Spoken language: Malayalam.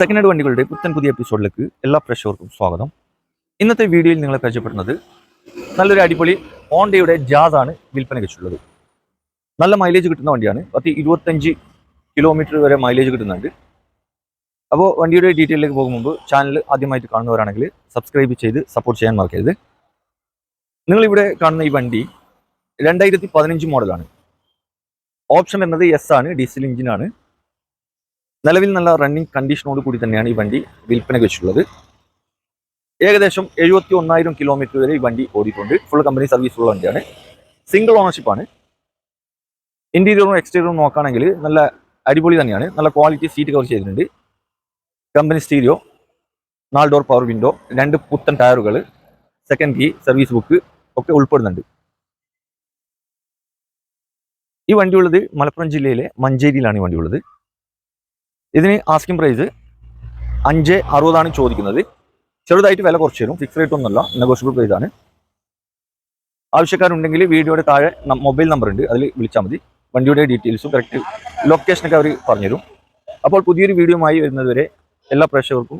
സെക്കൻഡ് ഹാൻഡ് വണ്ടികളുടെ പുത്തൻ പുതിയ എപ്പിസോഡിലേക്ക് എല്ലാ പ്രേക്ഷകർക്കും സ്വാഗതം. ഇന്നത്തെ വീഡിയോയിൽ നിങ്ങളെ പരിചയപ്പെടുന്നത് നല്ലൊരു അടിപൊളി ഹോണ്ടയുടെ ജാസ് ആണ് വിൽപ്പന വെച്ചുള്ളത്. നല്ല മൈലേജ് കിട്ടുന്ന വണ്ടിയാണ്. 25 കിലോമീറ്റർ വരെ മൈലേജ് കിട്ടുന്നുണ്ട്. അപ്പോൾ വണ്ടിയുടെ ഡീറ്റെയിലേക്ക് പോകും മുമ്പ് ചാനൽ ആദ്യമായിട്ട് കാണുന്നവരാണെങ്കിൽ സബ്സ്ക്രൈബ് ചെയ്ത് സപ്പോർട്ട് ചെയ്യാൻ മറക്കരുത്. നിങ്ങളിവിടെ കാണുന്ന ഈ വണ്ടി 2015 മോഡലാണ്. ഓപ്ഷൻ വരുന്നത് എസ് ആണ്, ഡീസൽ എഞ്ചിനാണ്. നിലവിൽ നല്ല റണ്ണിങ് കണ്ടീഷനോട് കൂടി തന്നെയാണ് ഈ വണ്ടി വിൽപ്പനയ്ക്ക് വെച്ചിട്ടുള്ളത്. ഏകദേശം 71,000 കിലോമീറ്റർ വരെ ഈ വണ്ടി ഓടിയിട്ടുണ്ട്. ഫുൾ കമ്പനി സർവീസ് ഉള്ള വണ്ടിയാണ്. സിംഗിൾ ഓണർഷിപ്പാണ്. ഇന്റീരിയറും എക്സ്റ്റീരിയറും നോക്കുകയാണെങ്കിൽ നല്ല അടിപൊളി തന്നെയാണ്. നല്ല ക്വാളിറ്റി സീറ്റ് കവർ ചെയ്തിട്ടുണ്ട്. Company stereo, 4 door power window, 2 പുത്തൻ ടയറുകൾ, സെക്കൻഡ് കീ, സർവീസ് ബുക്ക് ഒക്കെ ഉൾപ്പെടുന്നുണ്ട്. ഈ വണ്ടി ഉള്ളത് മലപ്പുറം ജില്ലയിലെ മഞ്ചേരിയിലാണ് ഈ വണ്ടി ഉള്ളത്. ഇതിന് ആസ്കിംഗ് പ്രൈസ് 5,60 ചോദിക്കുന്നത്. ചെറുതായിട്ട് വില കുറച്ച് തരും. ഫിക്സ് റേറ്റ് ഒന്നുമല്ല, നെഗോഷ്യബിൾ പ്രൈസ് ആണ്. ആവശ്യക്കാരുണ്ടെങ്കിൽ വീഡിയോയുടെ താഴെ മൊബൈൽ നമ്പർ ഉണ്ട്, അതിൽ വിളിച്ചാൽ മതി. വണ്ടിയുടെ ഡീറ്റെയിൽസും കറക്റ്റ് ലൊക്കേഷനൊക്കെ അവർ പറഞ്ഞുതരും. അപ്പോൾ പുതിയൊരു വീഡിയോയുമായി വരുന്നതുവരെ എല്ലാ പ്രേക്ഷകർക്കും